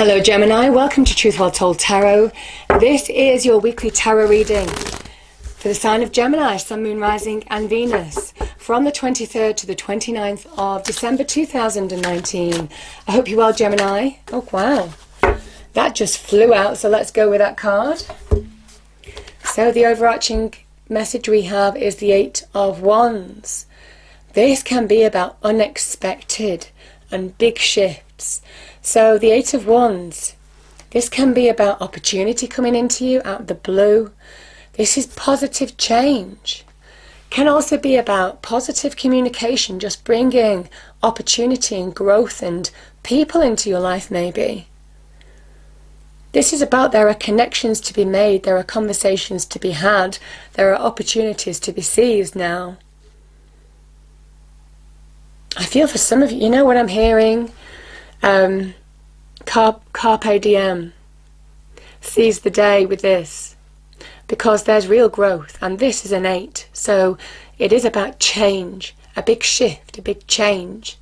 Hello Gemini, welcome to Truth Well Told Tarot. This is your weekly tarot reading for the sign of Gemini, Sun, Moon, Rising and Venus from the 23rd to the 29th of December 2019. I hope you're well, Gemini. Oh wow, that just flew out, so let's go with that card. So the overarching message we have is the Eight of Wands. This can be about unexpected and big shifts. So the Eight of Wands, this can be about opportunity coming into you out of the blue. This is positive change. Can also be about positive communication, just bringing opportunity and growth and people into your life maybe. This is about there are connections to be made, there are conversations to be had, there are opportunities to be seized now. I feel for some of you, you know what I'm hearing? Carpe diem. Seize the day with this, because there's real growth, and this is an 8, so it is about change, a big shift, a big change.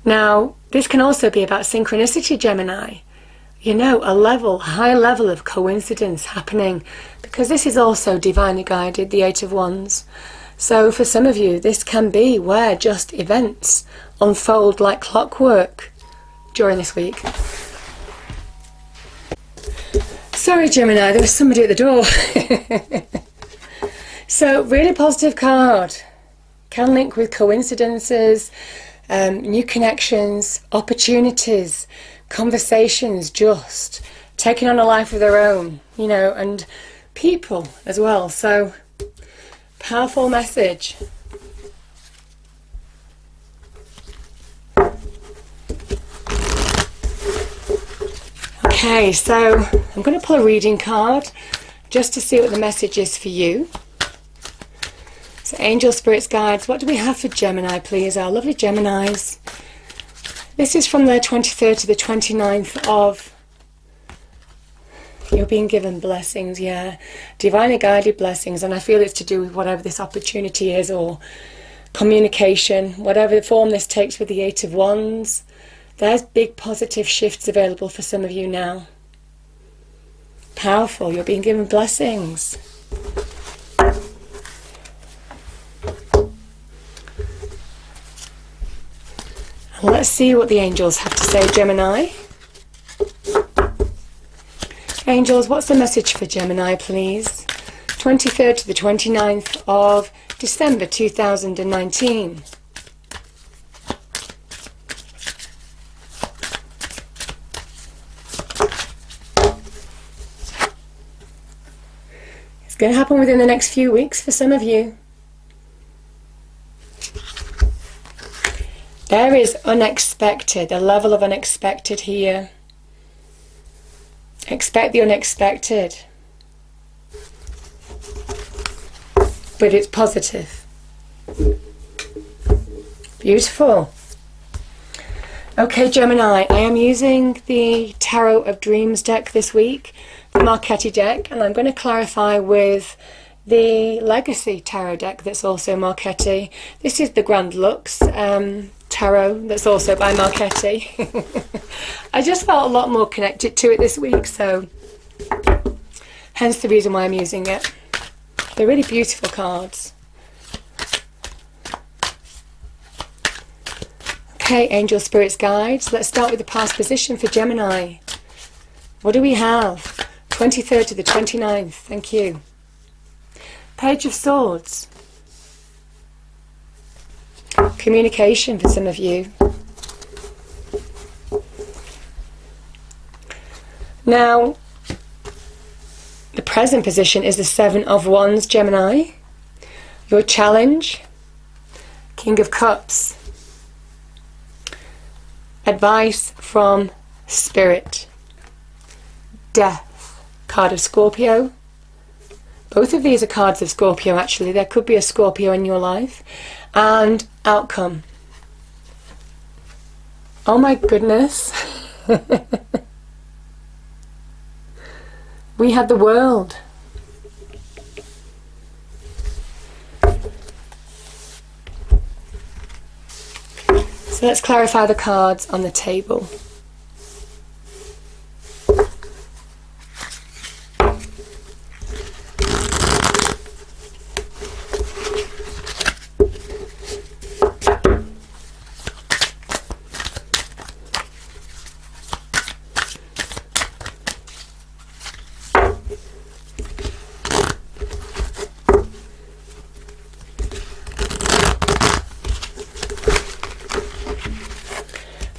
Now this can also be about synchronicity, Gemini, you know, a high level of coincidence happening, because this is also divinely guided, the Eight of Wands. So for some of you, this can be where just events unfold like clockwork during this week. Sorry Gemini, there was somebody at the door. So really positive card. Can link with coincidences, new connections, opportunities, conversations just taking on a life of their own, you know, and people as well. So powerful message. Okay, so I'm going to pull a reading card just to see what the message is for you. So angel, spirits, guides, what do we have for Gemini, please? Our lovely Geminis. This is from the 23rd to the 29th of... You're being given blessings, yeah. Divinely guided blessings, and I feel it's to do with whatever this opportunity is, or communication, whatever form this takes with the Eight of Wands. There's big positive shifts available for some of you now. Powerful, you're being given blessings. And let's see what the angels have to say, Gemini. Angels, what's the message for Gemini, please? 23rd to the 29th of December 2019. It's going to happen within the next few weeks for some of you. There is unexpected, a level of unexpected here. Expect the unexpected, but it's positive. Beautiful. Okay, Gemini, I am using the Tarot of Dreams deck this week, the Marchetti deck, and I'm going to clarify with the Legacy Tarot deck that's also Marchetti. This is the Grand Lux Tarot that's also by Marchetti. I just felt a lot more connected to it this week, so hence the reason why I'm using it. They're really beautiful cards. Okay, angel, spirits, guides. Let's start with the past position for Gemini. What do we have? 23rd to the 29th. Thank you. Page of Swords. Communication for some of you. Now, the present position is the Seven of Wands, Gemini. Your challenge, King of Cups. Advice from Spirit. Death, card of Scorpio. Both of these are cards of Scorpio, actually. There could be a Scorpio in your life. And outcome. Oh my goodness. We had the World. So let's clarify the cards on the table.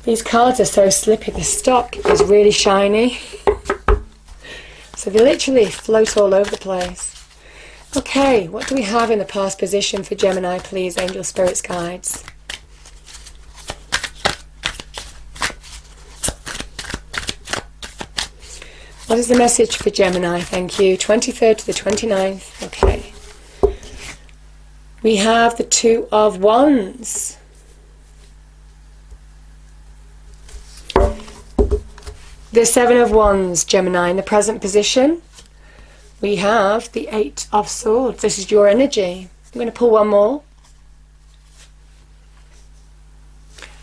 These cards are so slippy, the stock is really shiny. So they literally float all over the place. Okay, what do we have in the past position for Gemini, please, angel, spirits, guides? What is the message for Gemini? Thank you. 23rd to the 29th. Okay. We have the Two of Wands. The Seven of Wands, Gemini, in the present position. We have the Eight of Swords. This is your energy. I'm going to pull one more.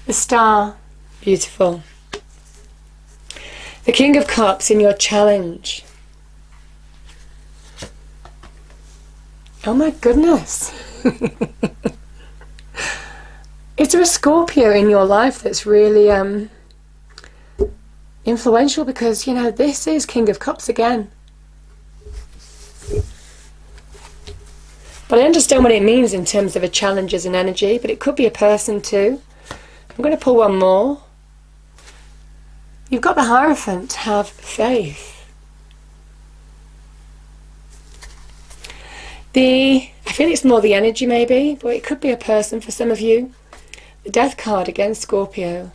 The Star. Beautiful. The King of Cups in your challenge. Oh my goodness. Is there a Scorpio in your life that's really influential? Because, you know, this is King of Cups again. But I understand what it means in terms of a challenge as an energy, but it could be a person too. I'm going to pull one more. You've got the Hierophant. Have faith. I feel it's more the energy maybe, but it could be a person for some of you. The Death card against Scorpio.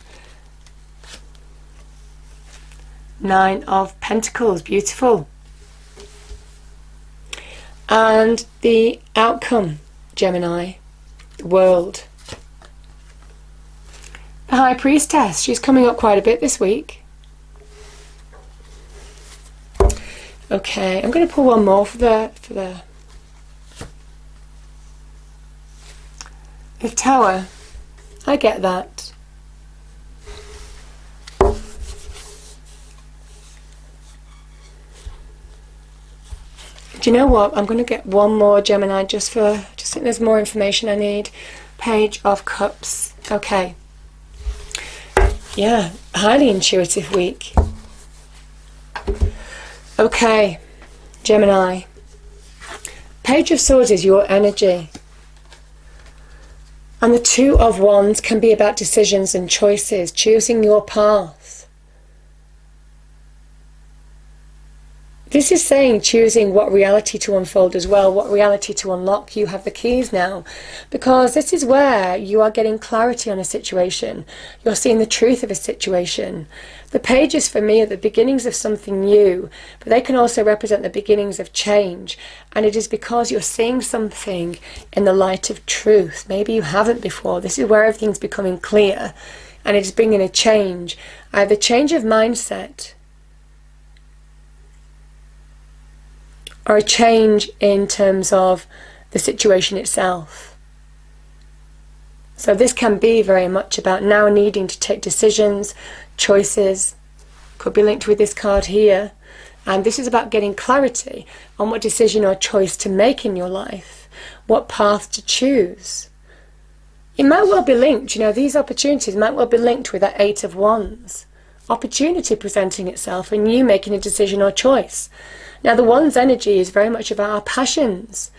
Nine of Pentacles, beautiful. And the outcome, Gemini, the World. The High Priestess, she's coming up quite a bit this week. Okay, I'm going to pull one more for the Tower. I get that. Do you know what? I'm going to get one more, Gemini, just think there's more information I need. Page of Cups. Okay. Yeah, highly intuitive week. Okay, Gemini. Page of Swords is your energy. And the Two of Wands can be about decisions and choices, choosing your path. This is saying choosing what reality to unfold as well, what reality to unlock. You have the keys now, because this is where you are getting clarity on a situation. You're seeing the truth of a situation. The pages for me are the beginnings of something new, but they can also represent the beginnings of change. And it is because you're seeing something in the light of truth. Maybe you haven't before. This is where everything's becoming clear, and it's bringing a change, either change of mindset, or a change in terms of the situation itself. So this can be very much about now needing to take decisions, choices. Could be linked with this card here. And this is about getting clarity on what decision or choice to make in your life, what path to choose. It might well be linked, you know, these opportunities might well be linked with that Eight of Wands. Opportunity presenting itself and you making a decision or choice. Now the Wands energy is very much about our passions.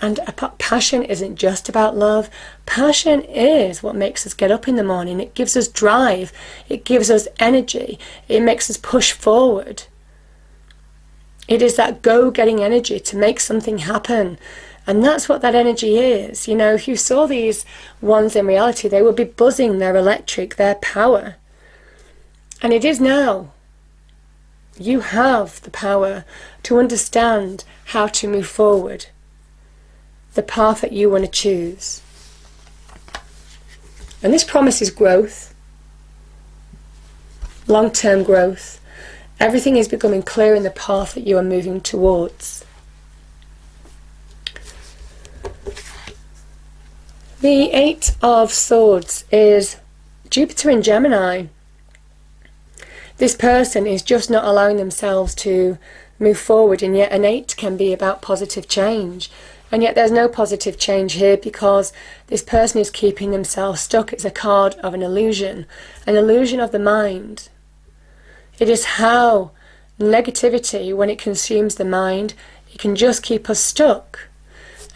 And passion isn't just about love. Passion is what makes us get up in the morning. It gives us drive. It gives us energy. It makes us push forward. It is that go-getting energy to make something happen. And that's what that energy is. You know, if you saw these Wands in reality, they would be buzzing their electric, their power. And it is now. You have the power to understand how to move forward, the path that you want to choose. And this promises growth, long-term growth. Everything is becoming clear in the path that you are moving towards. The Eight of Swords is Jupiter in Gemini, this person is just not allowing themselves to move forward, and yet an 8 can be about positive change. And yet there's no positive change here because this person is keeping themselves stuck. It's a card of an illusion of the mind. It is how negativity, when it consumes the mind, it can just keep us stuck.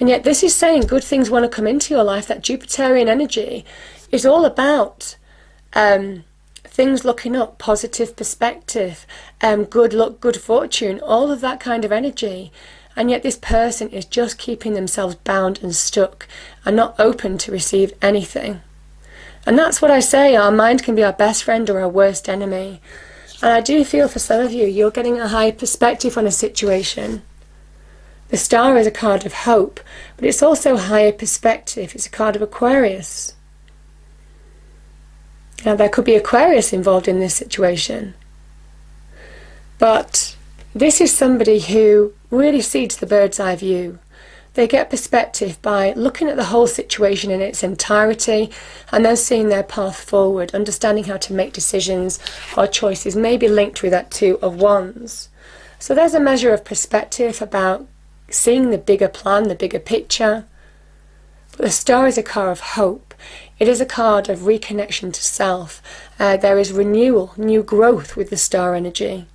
And yet this is saying good things want to come into your life. That Jupiterian energy is all about things looking up, positive perspective, good luck, good fortune, all of that kind of energy. And yet this person is just keeping themselves bound and stuck and not open to receive anything. And that's what I say, our mind can be our best friend or our worst enemy. And I do feel for some of you, you're getting a high perspective on a situation. The star is a card of hope, but it's also higher perspective. It's a card of Aquarius. Now there could be Aquarius involved in this situation. But this is somebody who really sees the bird's eye view. They get perspective by looking at the whole situation in its entirety and then seeing their path forward, understanding how to make decisions or choices, maybe linked with that 2 of Wands. So there's a measure of perspective about seeing the bigger plan, the bigger picture. But the star is a card of hope. It is a card of reconnection to self. There is renewal, new growth with the star energy.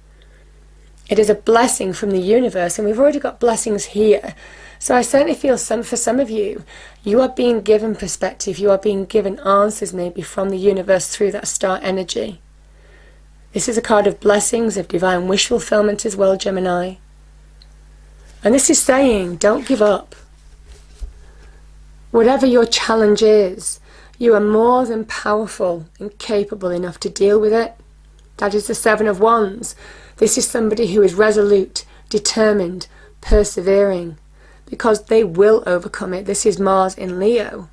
It is a blessing from the universe, and we've already got blessings here. So I certainly feel for some of you, you are being given perspective, you are being given answers maybe from the universe through that star energy. This is a card of blessings, of divine wish fulfillment as well, Gemini. And this is saying, don't give up. Whatever your challenge is, you are more than powerful and capable enough to deal with it. That is the 7 of Wands. This is somebody who is resolute, determined, persevering, because they will overcome it. This is Mars in Leo.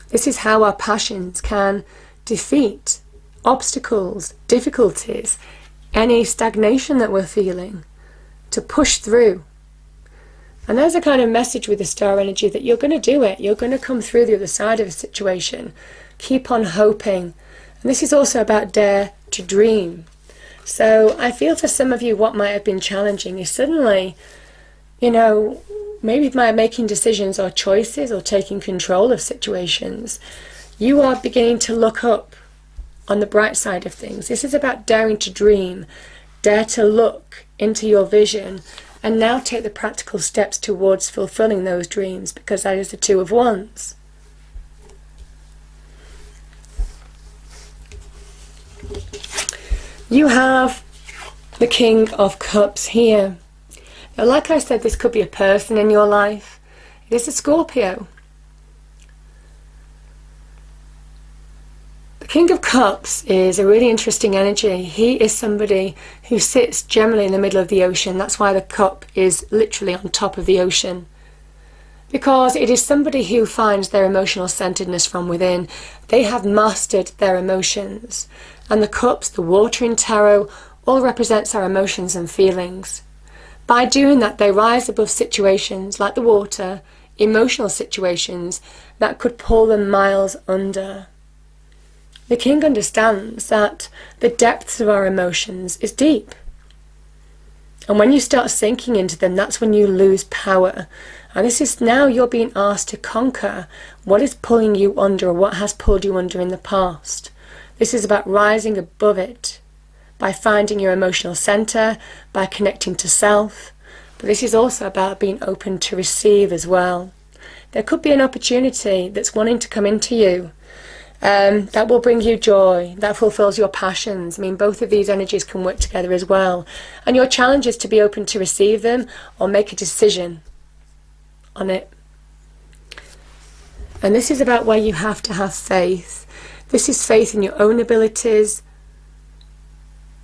This is how our passions can defeat obstacles, difficulties, any stagnation that we're feeling, to push through. And there's a kind of message with the star energy that you're going to do it. You're going to come through the other side of a situation. Keep on hoping. And this is also about dare to dream. So I feel for some of you what might have been challenging is suddenly, you know, maybe by making decisions or choices or taking control of situations, you are beginning to look up on the bright side of things. This is about daring to dream, dare to look into your vision, and now take the practical steps towards fulfilling those dreams, because that is the 2 of Wands. You have the King of Cups here. Now, like I said, this could be a person in your life. It is a Scorpio. The King of Cups is a really interesting energy. He is somebody who sits generally in the middle of the ocean. That's why the cup is literally on top of the ocean. Because it is somebody who finds their emotional centeredness from within. They have mastered their emotions. And the cups, the water in tarot, all represents our emotions and feelings. By doing that, they rise above situations like the water, emotional situations that could pull them miles under. The King understands that the depths of our emotions is deep. And when you start sinking into them, that's when you lose power. And this is now you're being asked to conquer what is pulling you under, or what has pulled you under in the past. This is about rising above it by finding your emotional center, by connecting to self. But this is also about being open to receive as well. There could be an opportunity that's wanting to come into you that will bring you joy, that fulfills your passions. I mean, both of these energies can work together as well. And your challenge is to be open to receive them or make a decision on it. And this is about where you have to have faith. This is faith in your own abilities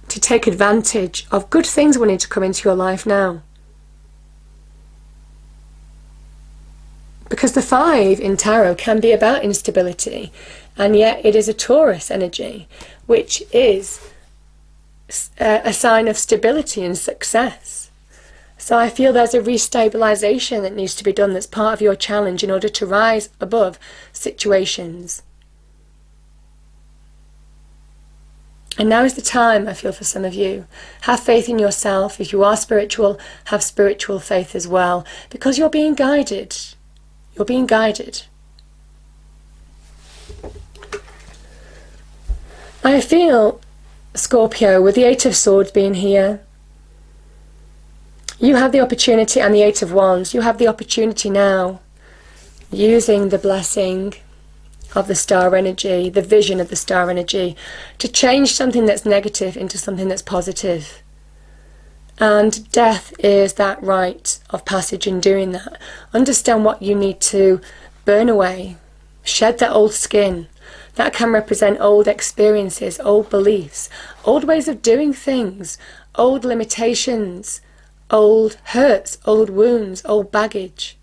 to take advantage of good things wanting to come into your life now. Because the 5 in tarot can be about instability, and yet it is a Taurus energy, which is a sign of stability and success. So I feel there's a restabilization that needs to be done that's part of your challenge in order to rise above situations. And now is the time, I feel, for some of you. Have faith in yourself. If you are spiritual, have spiritual faith as well, because you're being guided. You're being guided. I feel, Scorpio, with the Eight of Swords being here, you have the opportunity, and the Eight of Wands, you have the opportunity now, using the blessing of the star energy, the vision of the star energy, to change something that's negative into something that's positive. And death is that rite of passage in doing that. Understand what you need to burn away, shed that old skin. That can represent old experiences, old beliefs, old ways of doing things, old limitations, old hurts, old wounds, old baggage.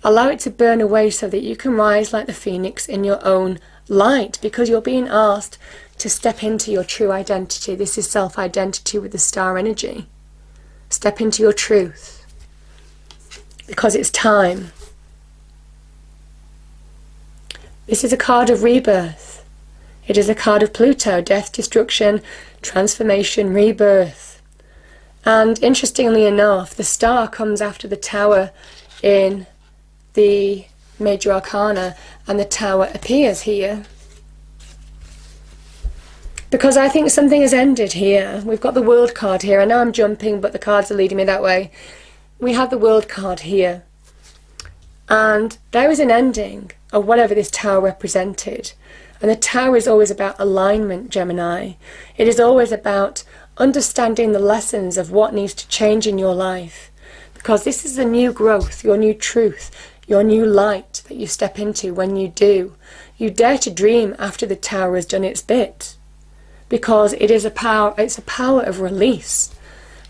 Allow it to burn away so that you can rise like the phoenix in your own light, because you're being asked to step into your true identity. This is self-identity with the star energy. Step into your truth, because it's time. This is a card of rebirth. It is a card of Pluto, death, destruction, transformation, rebirth. And interestingly enough, the star comes after the tower in the major arcana, and the tower appears here. Because I think something has ended here. We've got the World card here. I know I'm jumping, but the cards are leading me that way. We have the World card here. And there is an ending of whatever this tower represented. And the tower is always about alignment, Gemini. It is always about understanding the lessons of what needs to change in your life. Because this is a new growth, your new truth, your new light that you step into when you do. You dare to dream after the tower has done its bit. Because it is a power, it's a power of release.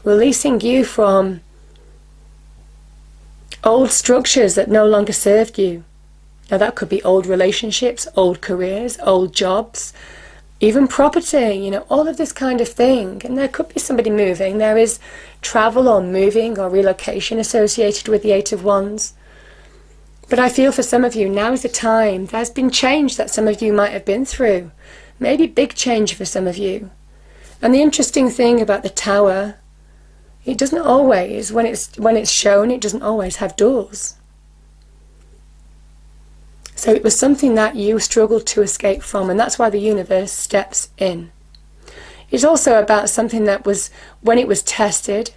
Releasing you from old structures that no longer served you. Now that could be old relationships, old careers, old jobs, even property, you know, all of this kind of thing. And there could be somebody moving. There is travel or moving or relocation associated with the Eight of Wands. But I feel for some of you, now is the time. There's been change that some of you might have been through. Maybe big change for some of you. And the interesting thing about the tower, it doesn't always, when it's shown, it doesn't always have doors. So it was something that you struggled to escape from, and that's why the universe steps in. It's also about something that was, when it was tested,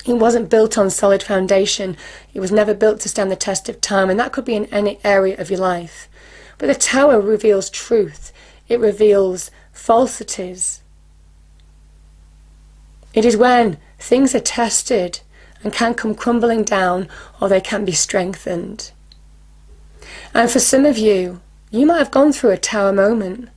it wasn't built on solid foundation. It was never built to stand the test of time, and that could be in any area of your life. But the tower reveals truth. It reveals falsities. It is when things are tested and can come crumbling down, or they can be strengthened. And for some of you, you might have gone through a tower moment,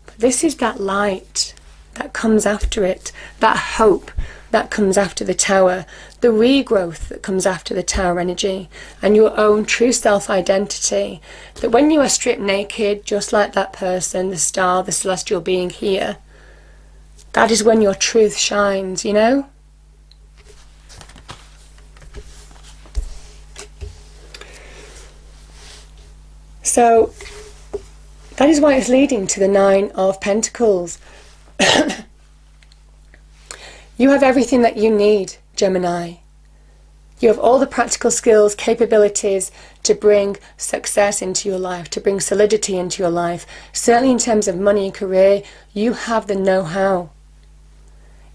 but this is that light that comes after it, that hope that comes after the tower, the regrowth that comes after the tower energy, and your own true self-identity. That when you are stripped naked, just like that person, the star, the celestial being here, that is when your truth shines, you know? So, that is why it's leading to the Nine of Pentacles. You have everything that you need, Gemini. You have all the practical skills, capabilities to bring success into your life, to bring solidity into your life. Certainly in terms of money and career, you have the know-how.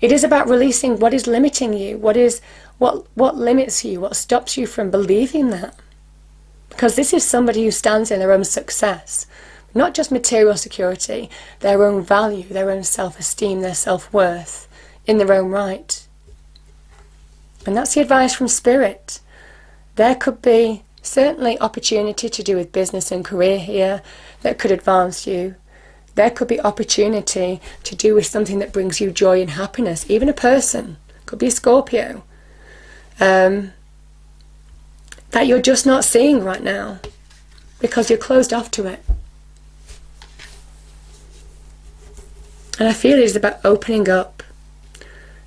It is about releasing what is limiting you, what limits you, what stops you from believing that. Because this is somebody who stands in their own success, not just material security, their own value, their own self-esteem, their self-worth in their own right. And that's the advice from Spirit. There could be certainly opportunity to do with business and career here that could advance you. There could be opportunity to do with something that brings you joy and happiness, even a person, could be a Scorpio, that you're just not seeing right now because you're closed off to it. And I feel it is about opening up,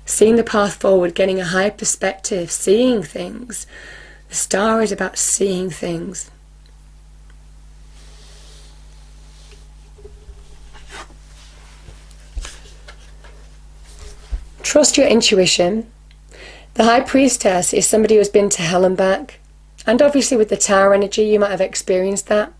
seeing the path forward, getting a higher perspective, seeing things. The star is about seeing things. Trust your intuition. The High Priestess is somebody who's been to hell and back. And obviously with the Tower energy, you might have experienced that.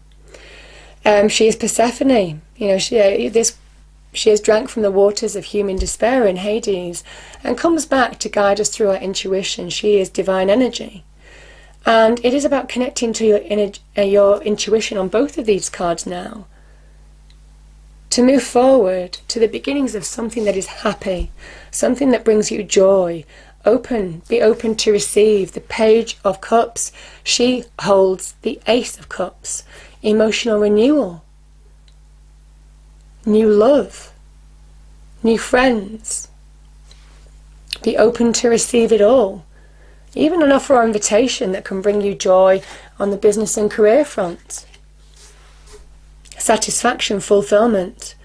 She is Persephone. You know, she has drank from the waters of human despair in Hades and comes back to guide us through our intuition. She is divine energy. And it is about connecting to your intuition on both of these cards now. To move forward to the beginnings of something that is happy, something that brings you joy. Be open to receive. The Page of Cups, she holds the Ace of Cups. Emotional renewal, new love, new friends. Be open to receive it all. Even an offer or invitation that can bring you joy on the business and career front. Satisfaction, fulfillment.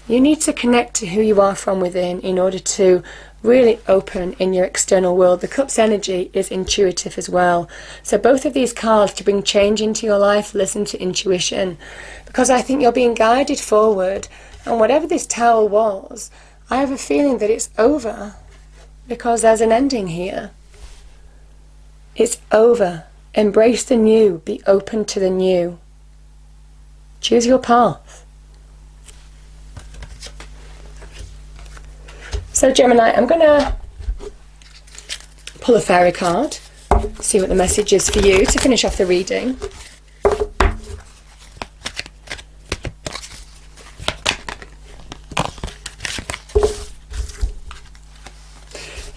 You need to connect to who you are from within in order to really open in your external world. The Cups energy is intuitive as well. So both of these cards to bring change into your life, listen to intuition. Because I think you're being guided forward. And whatever this Tower was, I have a feeling that it's over. Because there's an ending here. It's over. Embrace the new. Be open to the new. Choose your path. So Gemini, I'm going to pull a fairy card, see what the message is for you to finish off the reading.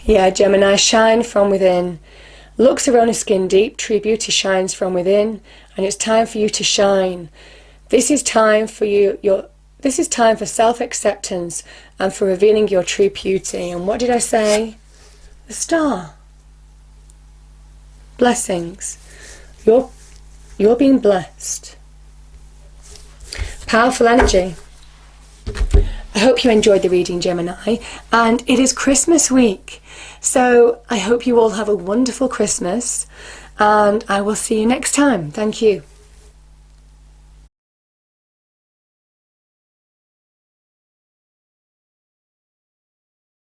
Yeah, Gemini, shine from within. Looks around his skin deep, true beauty shines from within, and it's time for you to shine. This is time for This is time for self-acceptance and for revealing your true beauty. And what did I say? The Star. Blessings. You're being blessed. Powerful energy. I hope you enjoyed the reading, Gemini. And it is Christmas week. So I hope you all have a wonderful Christmas. And I will see you next time. Thank you.